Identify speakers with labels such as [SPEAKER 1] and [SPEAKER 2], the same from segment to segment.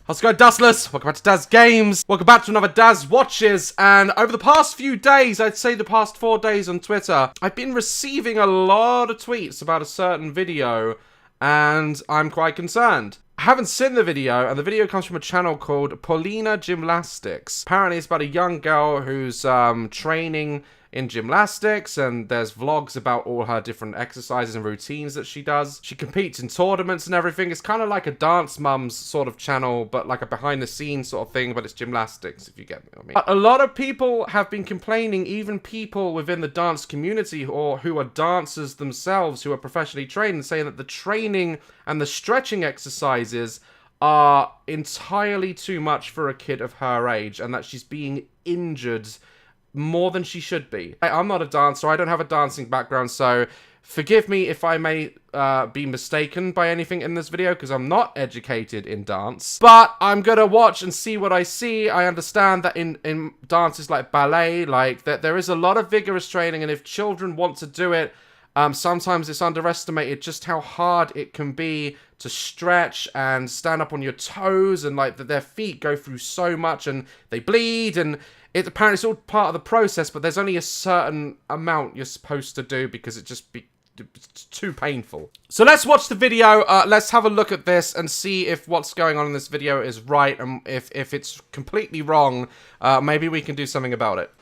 [SPEAKER 1] How's it going, Dazzlers? Welcome back to Daz Games. Welcome back to another Daz Watches. And over the past few days, I'd say the past 4 days on Twitter, I've been receiving a lot of tweets about a certain video, and I'm quite concerned. I haven't seen the video, and the video comes from a channel called Polina Gymnastics. Apparently, it's about a young girl who's training in gymnastics, and there's vlogs about all her different exercises and routines that she does. She competes in tournaments and everything. It's kind of like a Dance Mums sort of channel, but like a behind the scenes sort of thing, but it's gymnastics, if you get what I mean. A lot of people have been complaining, even people within the dance community or who are dancers themselves, who are professionally trained, saying that the training and the stretching exercises are entirely too much for a kid of her age, and that she's being injured more than she should be. I'm not a dancer, I don't have a dancing background, so forgive me if I may be mistaken by anything in this video, because I'm not educated in dance. But I'm gonna watch and see what I see. I understand that in dances like ballet, like that there is a lot of vigorous training, and if children want to do it, sometimes it's underestimated just how hard it can be to stretch and stand up on your toes, and like that their feet go through so much and they bleed, and apparently it's all part of the process, but there's only a certain amount you're supposed to do because it's too painful. So let's watch the video, let's have a look at this and see if what's going on in this video is right, and if it's completely wrong, maybe we can do something about it.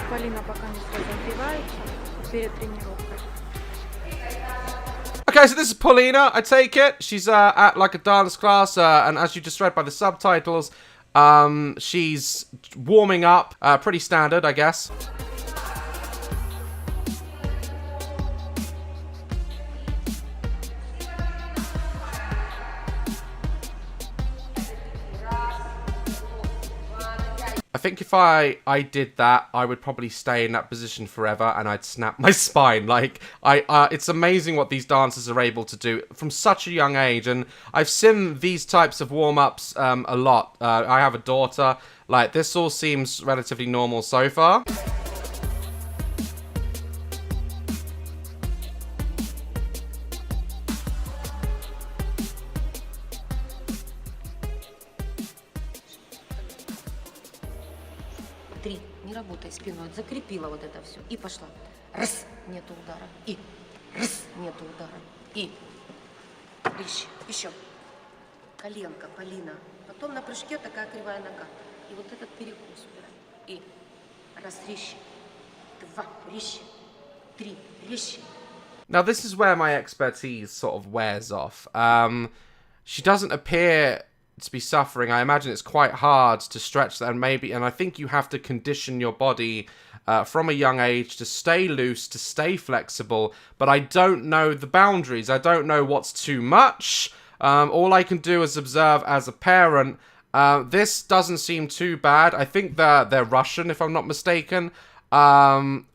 [SPEAKER 2] Полина пока не разогревается перед тренировкой.
[SPEAKER 1] Okay, so this is Polina, I take it. She's at like a dance class, and as you just read by the subtitles, she's warming up. Pretty standard, I guess. I think if I did that, I would probably stay in that position forever, and I'd snap my spine. Like, it's amazing what these dancers are able to do from such a young age, and I've seen these types of warm-ups a lot. I have a daughter. Like, this all seems relatively normal so far.
[SPEAKER 3] Три. Не работай спиной. Закрепила вот это все. И пошла. Раз. Нету удара. И. Раз. Нету удара. И. Еще. Еще. Коленка, Полина. Потом на прыжке такая кривая нога. И вот этот перекус убирай. И. Раз. Резче. Два. Резче. Три. Резче.
[SPEAKER 1] Now, this is where my expertise sort of wears off. She doesn't appear to be suffering. I imagine it's quite hard to stretch that, and I think you have to condition your body from a young age to stay loose, to stay flexible, but I don't know the boundaries. I don't know what's too much. All I can do is observe as a parent. This doesn't seem too bad. I think they're Russian, if I'm not mistaken, and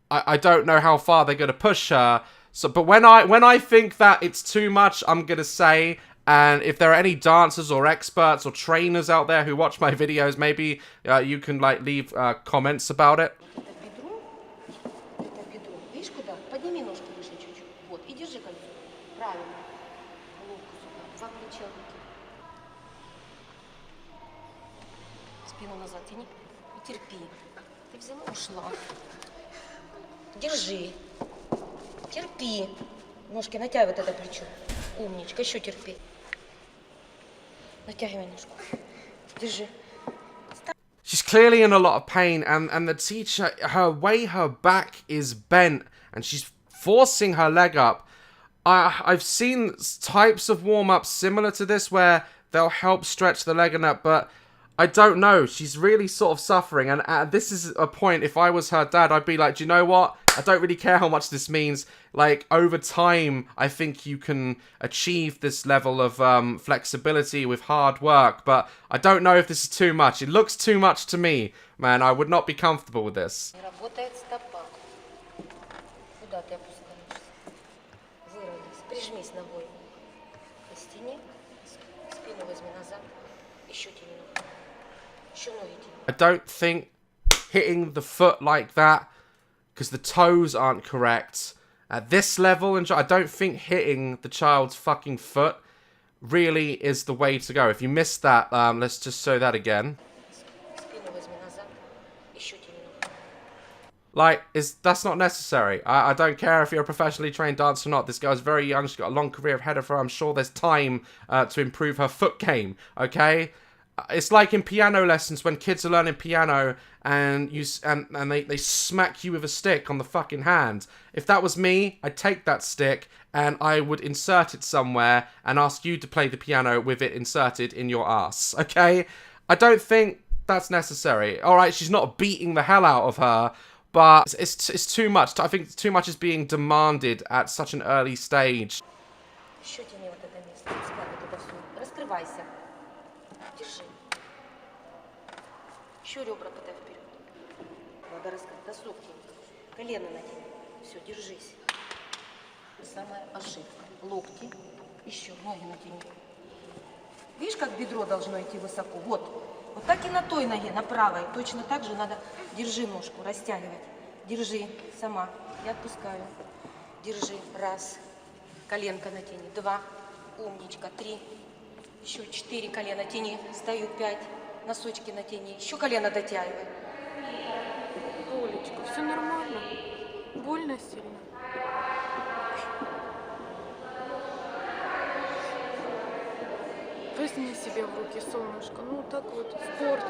[SPEAKER 1] I don't know how far they're going to push her. So, but when I think that it's too much, I'm going to say. And if there are any dancers or experts or trainers out there who watch my videos, maybe you can like leave comments about it.
[SPEAKER 3] Видишь куда? Подними ножку выше чуть-чуть. Вот. И держи кольцо. Правильно. Головку сюда. Два плеча руки. Спину назад тяни. И терпи. Ты взяла, ушла. Держи. Терпи. Ножки натягивай вот это плечо. Умничка. Еще терпи. Натягивай ножку. Держи.
[SPEAKER 1] She's clearly in a lot of pain, and the teacher, her back is bent, and she's forcing her leg up. I've seen types of warm-ups similar to this where they'll help stretch the leg and that, but I don't know. She's really sort of suffering, and this is a point, if I was her dad, I'd be like, do you know what? I don't really care how much this means. Like, over time, I think you can achieve this level of flexibility with hard work, but I don't know if this is too much. It looks too much to me, man. I would not be comfortable with this.
[SPEAKER 3] Работает стопа. Куда ты опускаешься? Выровняйся. Прижмись ногой к стене. Спину возьми назад. Еще тяни ногу. Еще ноги тяни.
[SPEAKER 1] I don't think hitting the foot like that, because the toes aren't correct, At this level, and I don't think hitting the child's fucking foot really is the way to go. If you missed that, let's just show that again. Like, that's not necessary. I don't care if you're a professionally trained dancer or not. This girl's very young. She's got a long career ahead of her. I'm sure there's time to improve her foot game, okay? It's like in piano lessons when kids are learning piano and they smack you with a stick on the fucking hand. If that was me, I'd take that stick and I would insert it somewhere and ask you to play the piano with it inserted in your ass, okay? I don't think that's necessary. Alright, she's not beating the hell out of her, but it's too much. I think too much is being demanded at such an early stage.
[SPEAKER 3] Еще ребра подай вперед. Надо раскрыть. До локти. Колено натяни. Все, держись. Самая ошибка. Локти. Еще ноги натяни. Видишь, как бедро должно идти высоко? Вот. Вот так и на той ноге, на правой. Точно так же надо. Держи ножку, растягивать. Держи. Сама. Я отпускаю. Держи. Раз. Коленка натяни. Два. Умничка. Три. Еще 4 колена тяни. Стою 5. Носочки натяни. Еще колено дотягивай.
[SPEAKER 2] Олечка, все нормально. Больно сильно. Возьми себя в руки, солнышко. Ну, так вот, спорт.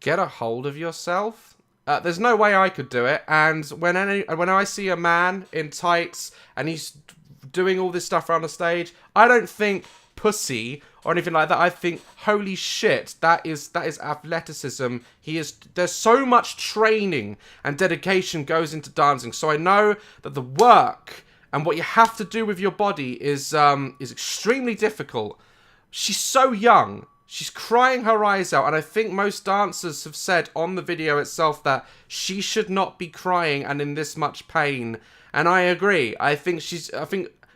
[SPEAKER 1] Get a hold of yourself. There's no way I could do it. And when I see a man in tights and he's doing all this stuff around the stage, I don't think pussy or anything like that. I think, holy shit, that is athleticism. There's so much training and dedication goes into dancing. So I know that the work and what you have to do with your body is extremely difficult. She's so young. She's crying her eyes out, and I think most dancers have said on the video itself that she should not be crying and in this much pain. And I agree. I think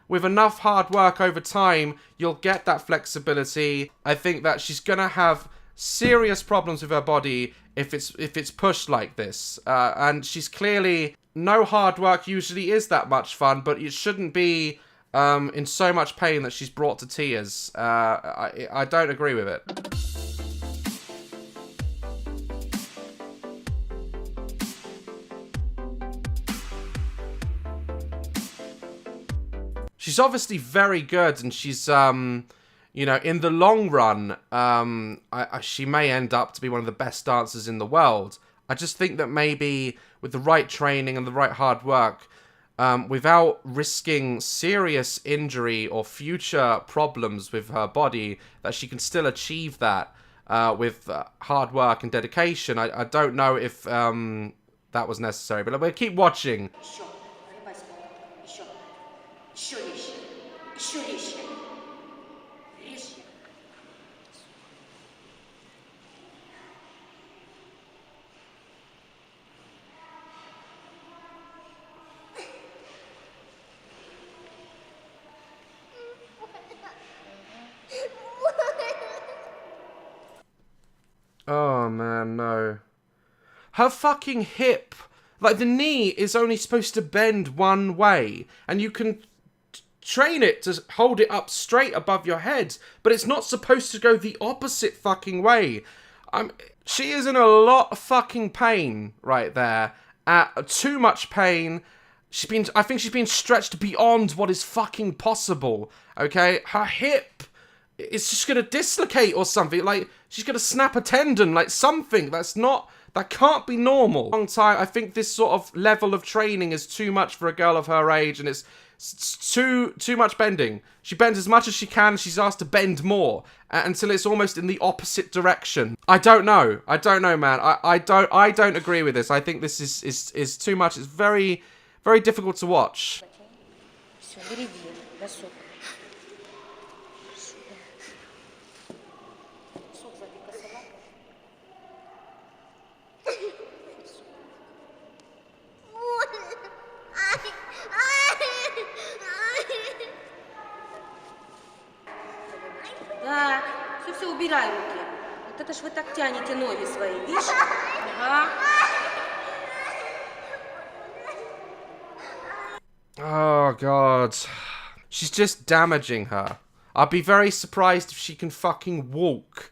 [SPEAKER 1] with enough hard work over time, you'll get that flexibility. I think that she's gonna have serious problems with her body if it's pushed like this. And she's clearly, no hard work usually is that much fun, but it shouldn't be in so much pain that she's brought to tears. I don't agree with it. She's obviously very good, and she's, you know, in the long run, she may end up to be one of the best dancers in the world. I just think that maybe with the right training and the right hard work, without risking serious injury or future problems with her body, that she can still achieve that with hard work and dedication. I don't know if that was necessary, but we'll keep watching.
[SPEAKER 3] Еще резче. Еще резче. Резче.
[SPEAKER 1] Oh man, no. Her fucking hip. Like, the knee is only supposed to bend one way, and you can train it to hold it up straight above your head, but it's not supposed to go the opposite fucking way. She is in a lot of fucking pain right there. Too much pain. I think she's been stretched beyond what is fucking possible. Okay, her hip is just gonna dislocate or something. Like, she's gonna snap a tendon, like something. That can't be normal. Long time. I think this sort of level of training is too much for a girl of her age, and it's too much bending. She bends as much as she can. She's asked to bend more until it's almost in the opposite direction. I don't know, man. I don't agree with this. I think this is too much. It's very, very difficult to watch.
[SPEAKER 3] Да, все, убирай руки. Вот это ж вы так тянете ноги свои, видишь? Ага.
[SPEAKER 1] Oh, God. She's just damaging her. I'd be very surprised if she can fucking walk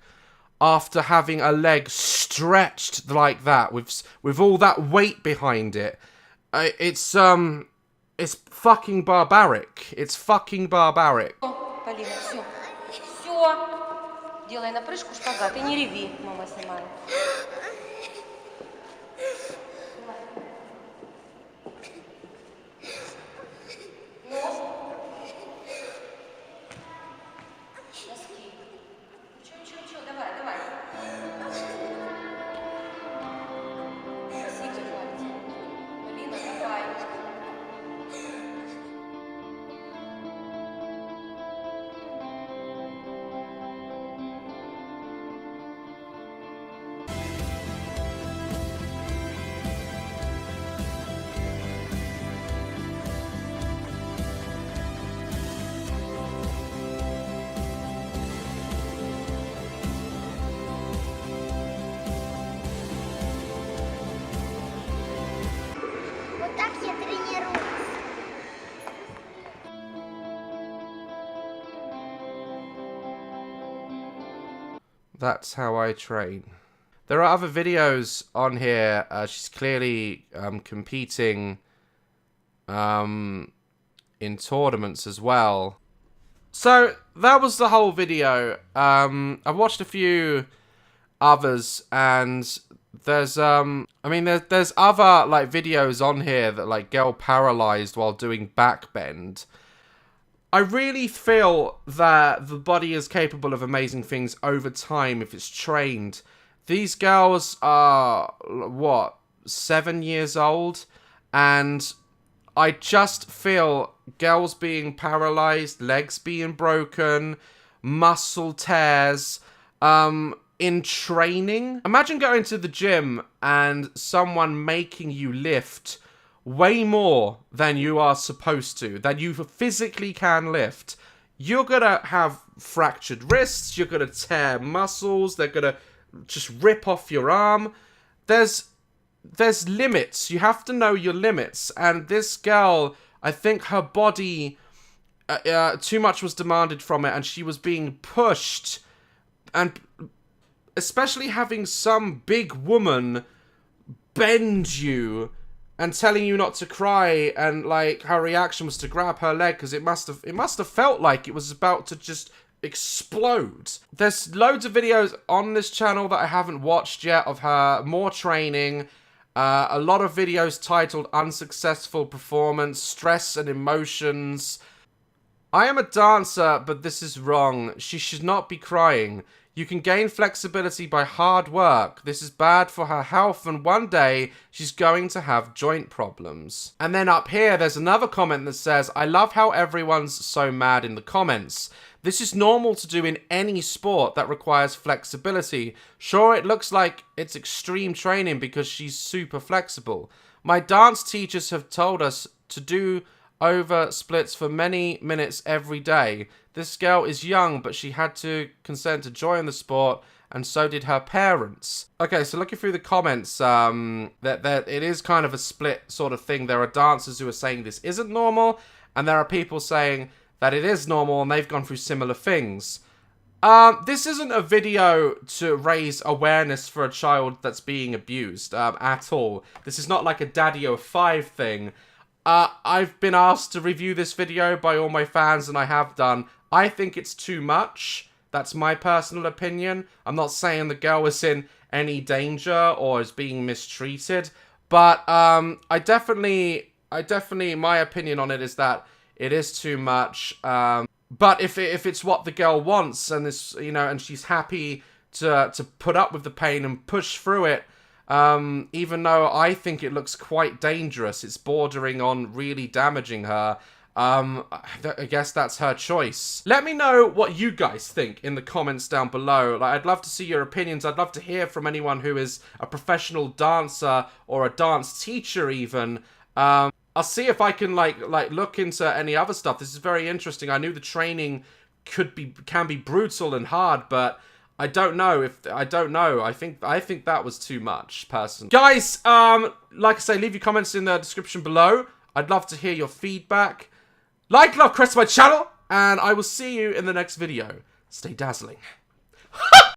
[SPEAKER 1] after having a leg stretched like that with all that weight behind it. It's fucking barbaric. It's fucking barbaric.
[SPEAKER 3] Полина, все. Все. Делай на прыжку шпагат и не реви. Мама снимает. Ничего, давай, давай. Красиво, хватит. Полина, давай.
[SPEAKER 4] Вот так я тренируюсь.
[SPEAKER 1] That's how I train. There are other videos on here. She's clearly competing in tournaments as well. So that was the whole video. I've watched a few others, and there's there's other like videos on here that like girl paralyzed while doing backbend. I really feel that the body is capable of amazing things over time if it's trained. These girls are, what, 7 years old? And I just feel girls being paralyzed, legs being broken, muscle tears, in training. Imagine going to the gym and someone making you lift way more than you are supposed to, than you physically can lift. You're gonna have fractured wrists, you're gonna tear muscles, they're gonna just rip off your arm. There's limits. You have to know your limits. And this girl, I think her body, too much was demanded from it, and she was being pushed. And especially having some big woman bend you and telling you not to cry, and like her reaction was to grab her leg because it must have felt like it was about to just explode. There's loads of videos on this channel that I haven't watched yet of her more training. A lot of videos titled Unsuccessful Performance, Stress and Emotions. I am a dancer, but this is wrong. She should not be crying. You can gain flexibility by hard work. This is bad for her health, and one day she's going to have joint problems. And then up here, there's another comment that says, I love how everyone's so mad in the comments. This is normal to do in any sport that requires flexibility. Sure, it looks like it's extreme training because she's super flexible. My dance teachers have told us to do over splits for many minutes every day. This girl is young, but she had to consent to join the sport, and so did her parents. Okay, so looking through the comments, that it is kind of a split sort of thing. There are dancers who are saying this isn't normal, and there are people saying that it is normal, and they've gone through similar things. This isn't a video to raise awareness for a child that's being abused at all. This is not like a Daddy of 5 thing. I've been asked to review this video by all my fans, and I have done. I think it's too much. That's my personal opinion. I'm not saying the girl is in any danger or is being mistreated, but I definitely, my opinion on it is that it is too much. But if it's what the girl wants, and this, you know, and she's happy to put up with the pain and push through it, even though I think it looks quite dangerous, it's bordering on really damaging her. I guess that's her choice. Let me know what you guys think in the comments down below. Like, I'd love to see your opinions. I'd love to hear from anyone who is a professional dancer or a dance teacher even. I'll see if I can like look into any other stuff. This is very interesting. I knew the training can be brutal and hard, but I don't know. I think that was too much, personally. Guys, like I say, leave your comments in the description below. I'd love to hear your feedback. Like, love, crest my channel, and I will see you in the next video. Stay dazzling.